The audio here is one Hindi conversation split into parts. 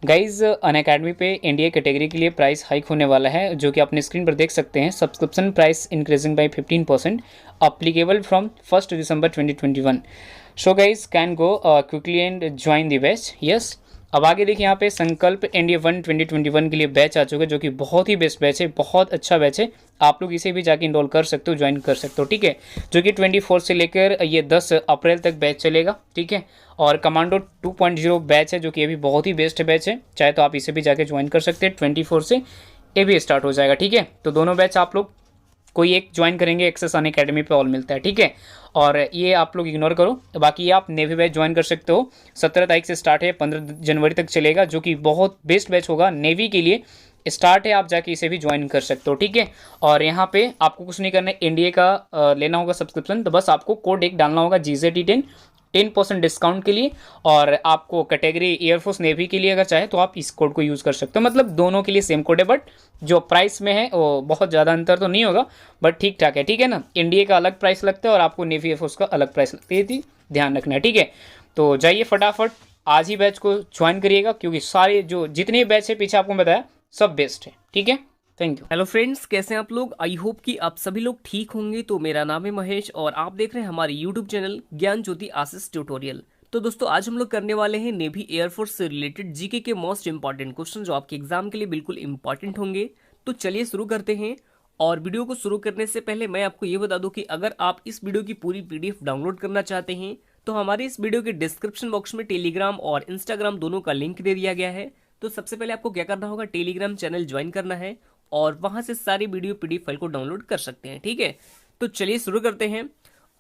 गाइज अनअकैडमी पे एनडीए कैटेगरी के लिए प्राइस हाइक होने वाला है, जो कि अपने स्क्रीन पर देख सकते हैं। Subscription price increasing by 15%, applicable from 1 December 2021। So guys can go quickly and join the batch. Yes, अब आगे देखिए, यहाँ पे संकल्प एनडीए 1 2021 के लिए बैच आ चुका है, जो कि बहुत ही बेस्ट बैच है, बहुत अच्छा बैच है। आप लोग इसे भी जाके इनरोल कर सकते हो, ज्वाइन कर सकते हो, ठीक है। जो कि 24 से लेकर ये 10 अप्रैल तक बैच चलेगा, ठीक है। और कमांडो 2.0 बैच है, जो कि ये भी बहुत ही बेस्ट बैच है, चाहे तो आप इसे भी जाके ज्वाइन कर सकते हैं। 24 से ये भी स्टार्ट हो जाएगा, ठीक है। तो दोनों बैच आप लोग कोई एक ज्वाइन करेंगे, एक्सेस अनअकैडमी पे ऑल मिलता है, ठीक है। और ये आप लोग इग्नोर करो, बाकी आप नेवी बैच ज्वाइन कर सकते हो। 17 तारीख से स्टार्ट है, 15 जनवरी तक चलेगा, जो कि बहुत बेस्ट बैच होगा नेवी के लिए। स्टार्ट है, आप जाके इसे भी ज्वाइन कर सकते हो, ठीक है। और यहाँ पे आपको कुछ नहीं करना है, एनडीए का लेना होगा सब्सक्रिप्शन, तो बस आपको कोड एक डालना होगा GZT10, 10% डिस्काउंट के लिए। और आपको कैटेगरी एयरफोर्स नेवी के लिए अगर चाहे तो आप इस कोड को यूज़ कर सकते हो, मतलब दोनों के लिए सेम कोड है, बट जो प्राइस में है वो बहुत ज़्यादा अंतर तो नहीं होगा, बट ठीक ठाक है, ठीक है ना। इंडिया का अलग प्राइस लगता है और आपको नेवी एयरफोर्स का अलग प्राइस लगता है, ये ध्यान रखना है, ठीक है। तो जाइए फटाफट आज ही बैच को ज्वाइन करिएगा, क्योंकि सारे जो जितने बैच है पीछे आपको बताया सब बेस्ट है, ठीक है। Thank you. हेलो फ्रेंड्स, कैसे हैं आप लोग। आई होप कि आप सभी लोग ठीक होंगे। तो मेरा नाम है महेश और आप देख रहे हैं हमारे यूट्यूब चैनल ज्ञान ज्योति आशीष ट्यूटोरियल। तो दोस्तों, आज हम लोग करने वाले हैं नेवी एयरफोर्स से रिलेटेड जीके के मोस्ट इंपॉर्टेंट क्वेश्चन, जो आपके एग्जाम के लिए बिल्कुल इंपॉर्टेंट होंगे। तो चलिए शुरू करते हैं। और वीडियो को शुरू करने से पहले मैं आपको ये बता दूं कि अगर आप इस वीडियो की पूरी पीडीएफ डाउनलोड करना चाहते हैं तो हमारे इस वीडियो के डिस्क्रिप्शन बॉक्स में टेलीग्राम और इंस्टाग्राम दोनों का लिंक दे दिया गया है। तो सबसे पहले आपको क्या करना होगा, टेलीग्राम चैनल ज्वाइन करना है और वहां से सारी वीडियो पीडीएफ फाइल को डाउनलोड कर सकते हैं, ठीक है। तो चलिए शुरू करते हैं।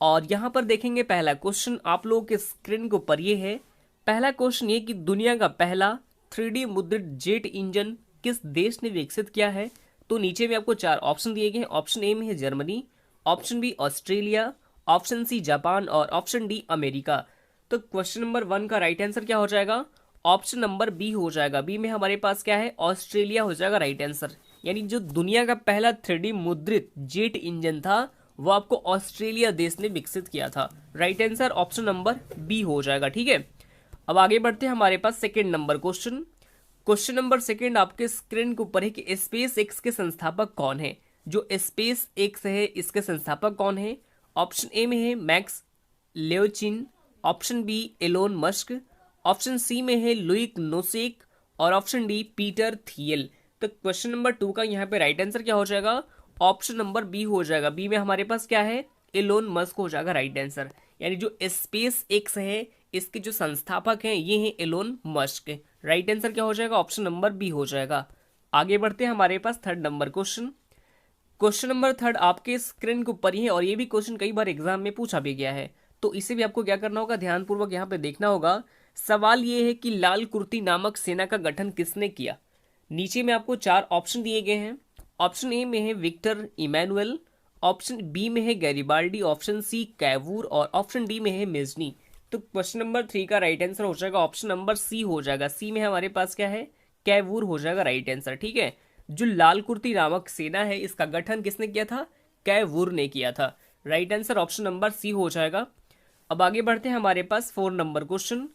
और यहां पर देखेंगे पहला क्वेश्चन आप लोगों के स्क्रीन के ऊपर ये है। पहला क्वेश्चन ये कि दुनिया का पहला 3D मुद्रित जेट इंजन किस देश ने विकसित किया है। तो नीचे में आपको 4 ऑप्शन दिए गए हैं। ऑप्शन ए में है Germany, option B Australia, option C Japan और ऑप्शन डी अमेरिका। तो क्वेश्चन नंबर 1 का राइट आंसर क्या हो जाएगा, ऑप्शन नंबर बी हो जाएगा। बी में हमारे पास क्या है, ऑस्ट्रेलिया हो जाएगा राइट आंसर। यानी जो दुनिया का पहला 3D मुद्रित जेट इंजन था वो आपको ऑस्ट्रेलिया देश ने विकसित किया था। Right answer option number B हो जाएगा, ठीक है। अब आगे बढ़ते हैं हमारे पास second number question. Question number second आपके स्क्रीन के ऊपर है कि स्पेस एक्स के संस्थापक कौन है। जो स्पेस एक्स है इसके संस्थापक कौन है। ऑप्शन ए में है Max Levchin, option B Elon Musk, option C में है लुइक नोसेक और ऑप्शन डी पीटर थियल। तो क्वेश्चन नंबर 2 का यहाँ पे राइट आंसर क्या हो जाएगा, ऑप्शन नंबर बी हो जाएगा। बी में हमारे पास क्या है, एलोन मस्क हो जाएगा राइट आंसर। यानी जो स्पेस एक्स है इसके जो संस्थापक हैं ये हैं एलोन मस्क। राइट आंसर क्या हो जाएगा, ऑप्शन नंबर बी हो जाएगा। आगे बढ़ते हैं हमारे पास third number question. Question number third आपके स्क्रीन के ऊपर ही है और ये भी क्वेश्चन कई बार एग्जाम में पूछा भी गया है, तो इसे भी आपको क्या करना होगा, ध्यानपूर्वक यहाँ पे देखना होगा। सवाल ये है कि लाल कुर्ती नामक सेना का गठन किसने किया। नीचे में आपको 4 ऑप्शन दिए गए हैं। ऑप्शन ए में है विक्टर इमैनुअल, ऑप्शन बी में है गैरिबाल्डी, ऑप्शन सी कैवूर और ऑप्शन डी में है मेजनी। तो क्वेश्चन नंबर 3 का राइट आंसर हो जाएगा ऑप्शन नंबर सी हो जाएगा। सी में हमारे पास क्या है, कैवूर हो जाएगा राइट आंसर, ठीक है। जो लाल कुर्ती नामक सेना है इसका गठन किसने किया था, कैवूर ने किया था। Right answer option number C हो जाएगा। अब आगे बढ़ते हैं हमारे पास 4 नंबर क्वेश्चन।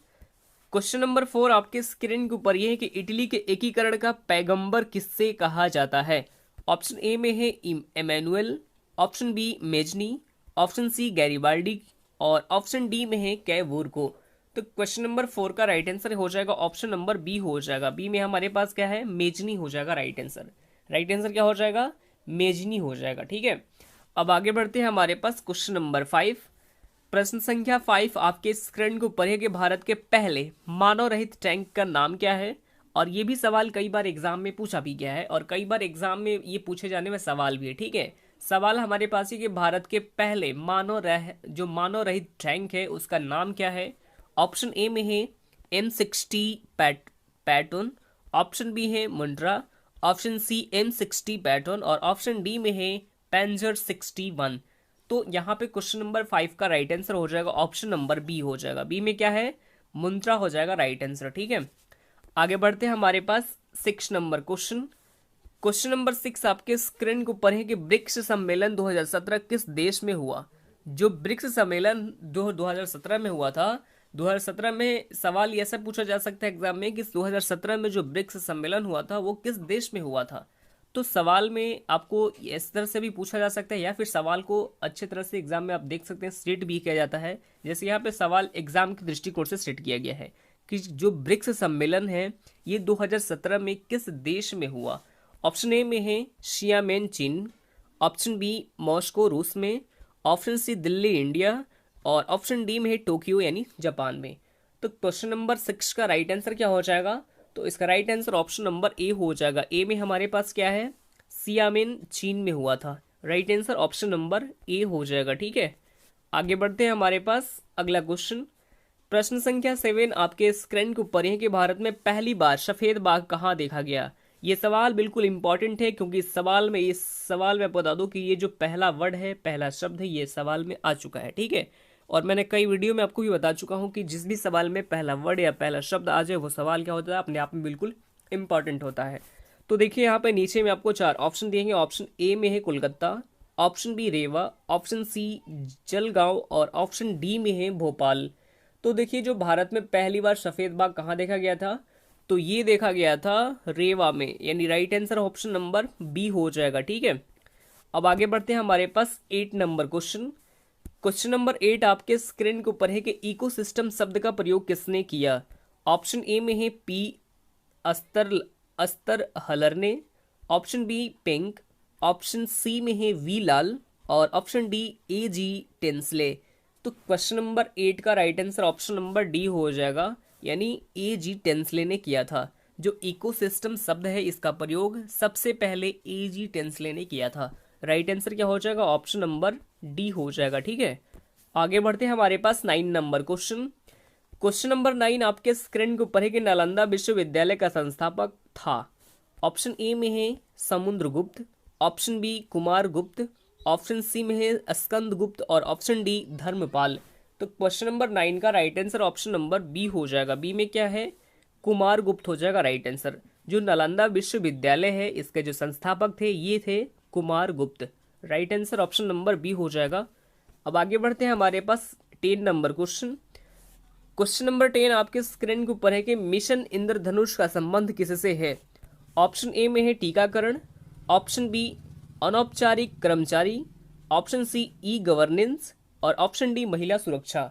क्वेश्चन नंबर 4 आपके स्क्रीन के ऊपर यह है कि इटली के एकीकरण का पैगंबर किससे कहा जाता है। ऑप्शन ए में है Emmanuel, option B Mazzini, option C Garibaldi और ऑप्शन डी में है कैवूर को। तो क्वेश्चन नंबर 4 का राइट आंसर हो जाएगा ऑप्शन नंबर बी हो जाएगा। बी में हमारे पास क्या है, मेजनी हो जाएगा राइट आंसर। राइट आंसर क्या हो जाएगा, मेजनी हो जाएगा, ठीक है। अब आगे बढ़ते हैं हमारे पास क्वेश्चन नंबर 5। प्रश्न संख्या 5 आपके स्क्रीन के ऊपर है कि भारत के पहले मानव रहित टैंक का नाम क्या है। और ये भी सवाल कई बार एग्जाम में पूछा भी गया है और कई बार एग्जाम में ये पूछे जाने में सवाल भी है, ठीक है। सवाल हमारे पास है कि भारत के पहले मानव रहित टैंक है उसका नाम क्या है। ऑप्शन ए में है M60 पैटर्न, ऑप्शन बी है Mundra, option C M60 pattern और ऑप्शन डी में है पेंजर 61। तो यहाँ पे क्वेश्चन नंबर 5 का राइट आंसर हो जाएगा ऑप्शन नंबर बी हो जाएगा। बी में क्या है, मुंद्रा हो जाएगा राइट आंसर, ठीक है। आगे बढ़ते हैं हमारे पास 6 नंबर क्वेश्चन। क्वेश्चन नंबर 6 आपके स्क्रीन के ऊपर है कि ब्रिक्स सम्मेलन 2017 किस देश में हुआ। जो ब्रिक्स सम्मेलन जो 2017 में हुआ था 2017 में सवाल ऐसा पूछा जा सकता है एग्जाम में कि 2017 में जो ब्रिक्स सम्मेलन हुआ था वो किस देश में हुआ था। तो सवाल में आपको इस तरह से भी पूछा जा सकता है, या फिर सवाल को अच्छे तरह से एग्जाम में आप देख सकते हैं सेट भी किया जाता है। जैसे यहाँ पे सवाल एग्जाम के दृष्टिकोण से सेट किया गया है कि जो ब्रिक्स सम्मेलन है ये 2017 में किस देश में हुआ। ऑप्शन ए में है शियामेन चीन, ऑप्शन बी मॉस्को रूस में, ऑप्शन सी दिल्ली इंडिया, और ऑप्शन डी में है टोक्यो यानी जापान में। तो क्वेश्चन नंबर 6 का राइट आंसर क्या हो जाएगा? तो इसका right answer option number A हो जाएगा। ए में हमारे पास क्या है, सियामेन चीन में हुआ था। Right answer option number A हो जाएगा। ठीक है, आगे बढ़ते हैं हमारे पास अगला क्वेश्चन। प्रश्न संख्या 7 आपके स्क्रीन के ऊपर है कि भारत में पहली बार सफेद बाघ कहाँ देखा गया। ये सवाल बिल्कुल इंपॉर्टेंट है क्योंकि इस सवाल में बता दूं कि ये जो पहला वर्ड है, पहला शब्द है, ये सवाल में आ चुका है। ठीक है, और मैंने कई वीडियो में आपको भी बता चुका हूं कि जिस भी सवाल में पहला वर्ड या पहला शब्द आ जाए वो सवाल क्या होता है, अपने आप में बिल्कुल इंपॉर्टेंट होता है। तो देखिए यहाँ पे नीचे में आपको 4 ऑप्शन दिए हैं। ऑप्शन ए में है कोलकाता, ऑप्शन बी रेवा, ऑप्शन सी जलगांव, और ऑप्शन डी में है भोपाल। तो देखिए जो भारत में पहली बार सफेद बाघ कहाँ देखा गया था, तो ये देखा गया था रेवा में, यानी right answer option number B हो जाएगा। ठीक है, अब आगे बढ़ते हैं हमारे पास 8 नंबर क्वेश्चन। क्वेश्चन नंबर 8 आपके स्क्रीन के ऊपर है कि इकोसिस्टम शब्द का प्रयोग किसने किया। ऑप्शन ए में है पी अस्तर हलर ने, option B pink, option C में है वी लाल, और option D A G Tansley. तो क्वेश्चन नंबर 8 का right answer option number D हो जाएगा, यानी ए जी टेंसले ने किया था। जो इकोसिस्टम शब्द है इसका प्रयोग सबसे पहले ए जी टेंसले ने किया था। राइट आंसर क्या हो जाएगा, ऑप्शन नंबर डी हो जाएगा। ठीक है, आगे बढ़ते हैं हमारे पास 9 नंबर क्वेश्चन। क्वेश्चन नंबर 9 आपके स्क्रीन के ऊपर है कि नालंदा विश्वविद्यालय का संस्थापक था। ऑप्शन ए में है समुद्रगुप्त, ऑप्शन बी कुमार गुप्त, ऑप्शन सी में है स्कंद गुप्त, और ऑप्शन डी धर्मपाल। तो क्वेश्चन नंबर 9 का right answer option number B हो जाएगा। बी में क्या है, कुमार गुप्त हो जाएगा राइट आंसर। जो नालंदा विश्वविद्यालय है इसके जो संस्थापक थे ये थे Kumar Gupta. Right answer option number B हो जाएगा। अब आगे बढ़ते हैं हमारे पास 10 नंबर क्वेश्चन। क्वेश्चन नंबर 10 आपके स्क्रीन के ऊपर है कि मिशन इंद्रधनुष का संबंध किससे है। ऑप्शन ए में है टीकाकरण, ऑप्शन बी अनौपचारिक कर्मचारी, ऑप्शन सी ई गवर्नेंस, और ऑप्शन डी महिला सुरक्षा।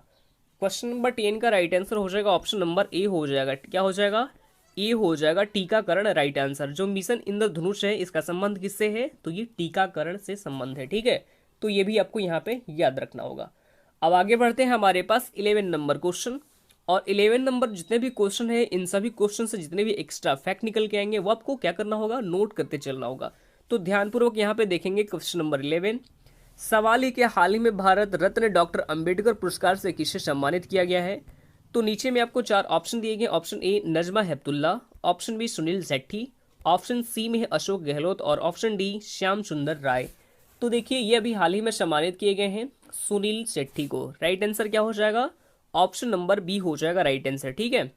क्वेश्चन नंबर 10 का राइट आंसर हो जाएगा ऑप्शन नंबर ए हो जाएगा। क्या हो जाएगा, ए हो जाएगा, टीकाकरण राइट आंसर। जो मिशन इंद्रधनुष है इसका संबंध किससे है, तो ये टीकाकरण से संबंध है। ठीक है, तो ये भी आपको यहाँ पे याद रखना होगा। अब आगे बढ़ते हैं हमारे पास 11 नंबर क्वेश्चन। और 11 नंबर जितने भी क्वेश्चन है इन सभी क्वेश्चन से जितने भी एक्स्ट्रा फैक्ट निकल के आएंगे वो आपको क्या करना होगा, नोट करते चलना होगा। तो ध्यानपूर्वक यहाँ पे देखेंगे क्वेश्चन नंबर 11। सवाल है कि हाल ही में भारत रत्न डॉक्टर अंबेडकर पुरस्कार से किसे सम्मानित किया गया है। तो नीचे में आपको 4 ऑप्शन दिए गए। Option A Najma Heptulla, option B Sunil Shetty, option C में है अशोक गहलोत, और ऑप्शन डी श्याम सुंदर राय। तो देखिए ये अभी हाल ही में सम्मानित किए गए हैं सुनील शेट्टी को। राइट आंसर क्या हो जाएगा, ऑप्शन नंबर बी हो जाएगा राइट आंसर। ठीक है,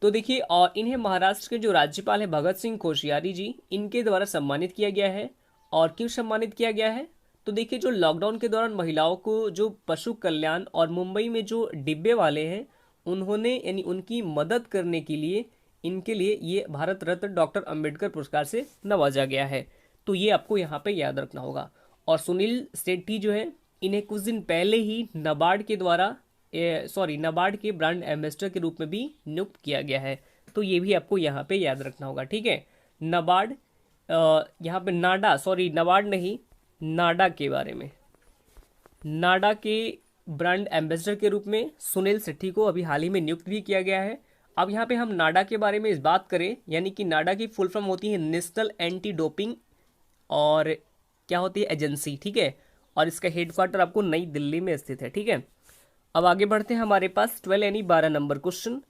तो देखिए और इन्हें महाराष्ट्र के जो राज्यपाल है भगत सिंह कोश्यारी जी, इनके द्वारा सम्मानित किया गया है। और क्यों सम्मानित किया गया है, तो देखिए जो लॉकडाउन के दौरान महिलाओं को जो पशु कल्याण और मुंबई में जो डिब्बे वाले हैं उन्होंने यानी उनकी मदद करने के लिए इनके लिए ये भारत रत्न डॉक्टर अंबेडकर पुरस्कार से नवाजा गया है। तो ये आपको यहाँ पे याद रखना होगा। और सुनील शेट्टी जो है इन्हें कुछ दिन पहले ही नाबार्ड के ब्रांड एम्बेसडर के रूप में भी नियुक्त किया गया है। तो ये भी आपको यहाँ पे याद रखना होगा। ठीक है, नाबार्ड यहाँ पे नाबार्ड नहीं, नाडा के बारे में, नाडा के ब्रांड एम्बेसडर के रूप में सुनील शेट्टी को अभी हाल ही में नियुक्त भी किया गया है। अब यहाँ पे हम नाडा के बारे में इस बात करें, यानी कि नाडा की फुल फॉर्म होती है नेशनल एंटी डोपिंग और क्या होती है एजेंसी। ठीक है, और इसका हेडक्वार्टर आपको नई दिल्ली में स्थित है। ठीक है, अब आगे बढ़ते हैं हमारे पास 12 यानी 12 नंबर क्वेश्चन।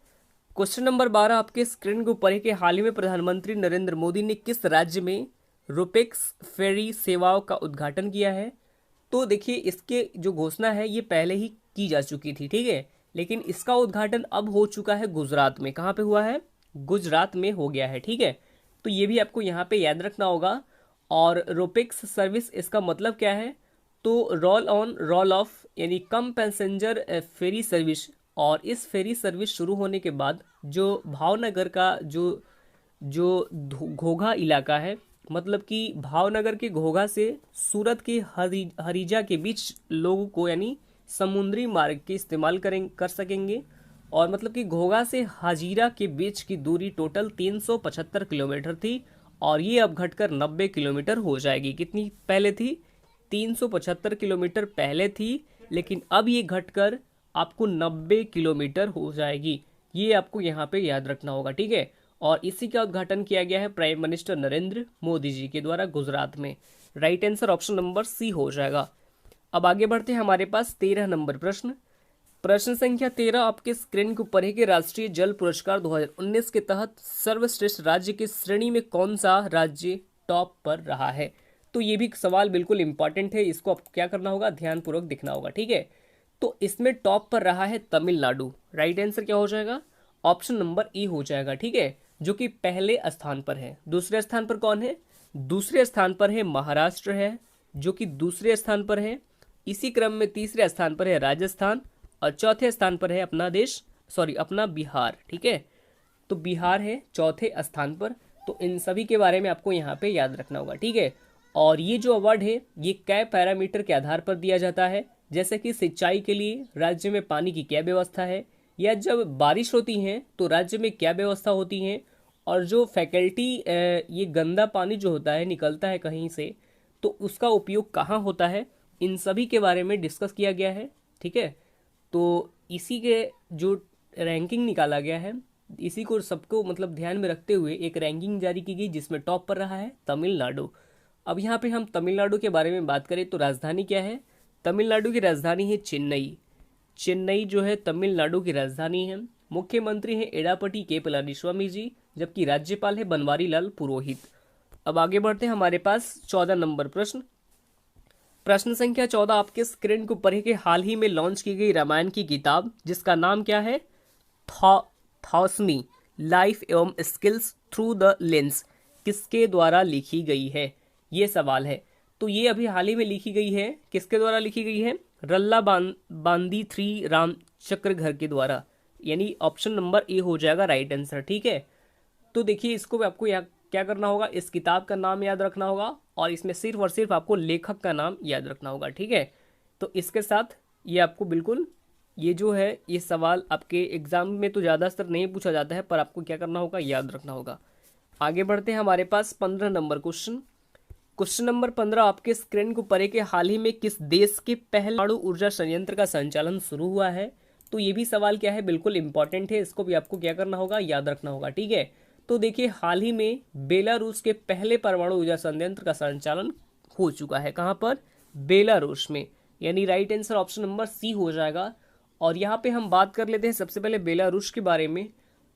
क्वेश्चन नंबर 12 आपके स्क्रीन के ऊपर है कि हाल ही में प्रधानमंत्री नरेंद्र मोदी ने किस राज्य में रुपेक्स फेरी सेवाओं का उद्घाटन किया है। तो देखिए इसके जो घोषणा है ये पहले ही की जा चुकी थी। ठीक है, लेकिन इसका उद्घाटन अब हो चुका है गुजरात में। कहाँ पे हुआ है, गुजरात में हो गया है। ठीक है, तो ये भी आपको यहाँ पे याद रखना होगा। और रुपेक्स सर्विस इसका मतलब क्या है, तो रोल ऑन रोल ऑफ यानी कम पैसेंजर फेरी सर्विस और इस फेरी सर्विस शुरू होने के बाद जो भावनगर का जो जो घोघा इलाका है, मतलब कि भावनगर के घोघा से सूरत के हरीजा के बीच लोगों को यानी समुद्री मार्ग के इस्तेमाल कर सकेंगे। और मतलब कि घोघा से हाजीरा के बीच की दूरी टोटल 375 किलोमीटर थी और ये अब घटकर 90 किलोमीटर हो जाएगी। कितनी पहले थी? 375 किलोमीटर पहले थी, लेकिन अब ये घटकर आपको 90 किलोमीटर हो जाएगी। ये आपको यहाँ पे याद रखना होगा, ठीक है। और इसी का उद्घाटन किया गया है प्राइम मिनिस्टर नरेंद्र मोदी जी के द्वारा गुजरात में। Right answer option number C हो जाएगा। अब आगे बढ़ते हैं हमारे पास 13 नंबर प्रश्न। प्रश्न संख्या 13 आपके स्क्रीन के ऊपर है कि राष्ट्रीय जल पुरस्कार 2019 के तहत सर्वश्रेष्ठ राज्य की श्रेणी में कौन सा राज्य टॉप पर रहा है। तो ये भी सवाल बिल्कुल इंपॉर्टेंट है, इसको आपको क्या करना होगा, ध्यानपूर्वक देखना होगा, ठीक है। तो इसमें टॉप पर रहा है तमिलनाडु। राइट आंसर क्या हो जाएगा? ऑप्शन नंबर ई हो जाएगा, ठीक है, जो कि पहले स्थान पर है। दूसरे स्थान पर कौन है? दूसरे स्थान पर है महाराष्ट्र है, जो कि दूसरे स्थान पर है। इसी क्रम में तीसरे स्थान पर है राजस्थान और चौथे स्थान पर है अपना बिहार, ठीक है। तो बिहार है चौथे स्थान पर। तो इन सभी के बारे में आपको यहाँ पे याद रखना होगा, ठीक है। और ये जो अवार्ड है ये कई पैरामीटर के आधार पर दिया जाता है, जैसे कि सिंचाई के लिए राज्य में पानी की क्या व्यवस्था है, या जब बारिश होती है तो राज्य में क्या व्यवस्था होती है, और जो फैकल्टी ये गंदा पानी जो होता है निकलता है कहीं से, तो उसका उपयोग कहाँ होता है, इन सभी के बारे में डिस्कस किया गया है, ठीक है। तो इसी के जो रैंकिंग निकाला गया है, इसी को सबको मतलब ध्यान में रखते हुए एक रैंकिंग जारी की गई जिसमें टॉप पर रहा है तमिलनाडु। अब यहाँ पे हम तमिलनाडु के बारे में बात करें तो राजधानी क्या है? तमिलनाडु की राजधानी है चेन्नई। चेन्नई जो है तमिलनाडु की राजधानी है। मुख्यमंत्री है एडापटी के पलानीस्वामी जी, जबकि राज्यपाल है बनवारी लाल पुरोहित। अब आगे बढ़ते हैं हमारे पास 14 नंबर प्रश्न। प्रश्न संख्या 14 आपके स्क्रीन के ऊपर है कि हाल ही में लॉन्च की गई रामायण की किताब जिसका नाम क्या है? थॉसमी लाइफ एवं स्किल्स थ्रू द लेंस किसके द्वारा लिखी गई है? ये सवाल है। तो ये अभी हाल ही में लिखी गई है। किसके द्वारा लिखी गई है? रल्ला बांदी 3 रामचक्र घर के द्वारा, यानी ऑप्शन नंबर ए हो जाएगा राइट आंसर, ठीक है। तो देखिए इसको भी आपको क्या करना होगा, इस किताब का नाम याद रखना होगा और इसमें सिर्फ और सिर्फ आपको लेखक का नाम याद रखना होगा, ठीक है। तो इसके साथ ये आपको बिल्कुल ये जो है ये सवाल आपके एग्जाम में तो ज़्यादातर नहीं पूछा जाता है, पर आपको क्या करना होगा, याद रखना होगा। आगे बढ़ते हैं हमारे पास 15 नंबर क्वेश्चन। क्वेश्चन नंबर 15 आपके स्क्रीन को पढ़े कि हाल ही में किस देश के पहले परमाणु ऊर्जा संयंत्र का संचालन शुरू हुआ है। तो ये भी सवाल क्या है, बिल्कुल इंपॉर्टेंट है, इसको भी आपको क्या करना होगा, याद रखना होगा, ठीक है। तो देखिए हाल ही में बेलारूस के पहले परमाणु ऊर्जा संयंत्र का संचालन हो चुका है। कहाँ पर? बेलारूस में, यानी right answer option number C हो जाएगा। और यहाँ पे हम बात कर लेते हैं सबसे पहले बेलारूस के बारे में।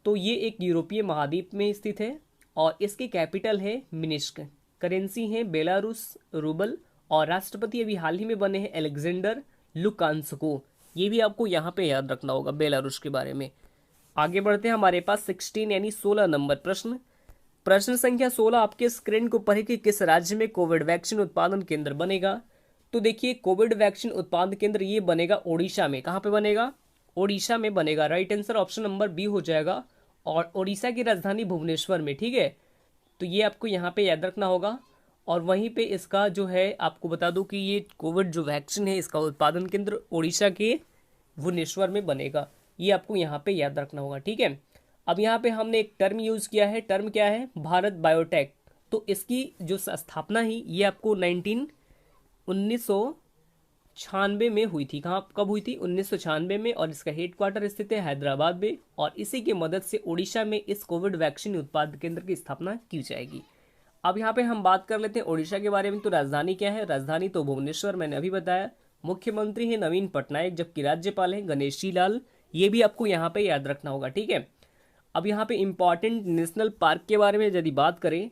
तो ये एक यूरोपीय महाद्वीप में स्थित है और इसकी कैपिटल है मिन्स्क। करेंसी है बेलारूस रूबल और राष्ट्रपति अभी हाल ही में बने हैं अलेक्जेंडर लुकाशेंको। ये भी आपको यहाँ पे याद रखना होगा बेलारूस के बारे में। आगे बढ़ते हैं हमारे पास 16 यानी 16 नंबर प्रश्न। प्रश्न संख्या 16 आपके स्क्रीन को पढ़े कि किस राज्य में कोविड वैक्सीन उत्पादन केंद्र बनेगा। तो देखिए कोविड वैक्सीन उत्पादन केंद्र ये बनेगा ओडिशा में। कहाँ पे बनेगा? ओडिशा में बनेगा। Right answer option number B हो जाएगा। और ओडिशा की राजधानी भुवनेश्वर में, ठीक है। तो ये आपको यहाँ पे याद रखना होगा। और वहीं पे इसका जो है आपको बता दूं कि ये कोविड जो वैक्सीन है इसका उत्पादन केंद्र ओडिशा के भुवनेश्वर में बनेगा। ये आपको यहाँ पे याद रखना होगा, ठीक है। अब यहाँ पे हमने एक टर्म यूज़ किया है, टर्म क्या है? भारत बायोटेक। तो इसकी जो स्थापना ही ये आपको 1996 में हुई थी। कब हुई थी? 1996 में। और इसका हेडक्वार्टर स्थित है हैदराबाद में और इसी की मदद से ओडिशा में इस कोविड वैक्सीन उत्पादन केंद्र की स्थापना की जाएगी। अब यहाँ पे हम बात कर लेते हैं ओडिशा के बारे में। तो राजधानी क्या है? राजधानी तो भुवनेश्वर, मैंने अभी बताया। मुख्यमंत्री है नवीन पटनायक, जबकि राज्यपाल है गणेशी लाल। ये भी आपको यहाँ पे याद रखना होगा, ठीक है। अब यहाँ पे इंपॉर्टेंट नेशनल पार्क के बारे में यदि बात करें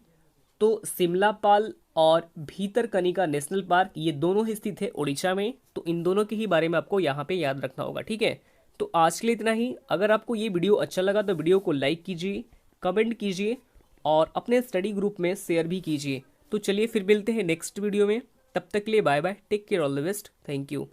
तो सिमलापाल और भीतरकनिका नेशनल पार्क ये दोनों ही स्थित है ओडिशा में। तो इन दोनों के ही बारे में आपको यहाँ पे याद रखना होगा, ठीक है। तो आज के लिए इतना ही। अगर आपको ये वीडियो अच्छा लगा तो वीडियो को लाइक कीजिए, कमेंट कीजिए और अपने स्टडी ग्रुप में शेयर भी कीजिए। तो चलिए फिर मिलते हैं नेक्स्ट वीडियो में। तब तक के लिए bye bye, take care, all the best, thank you.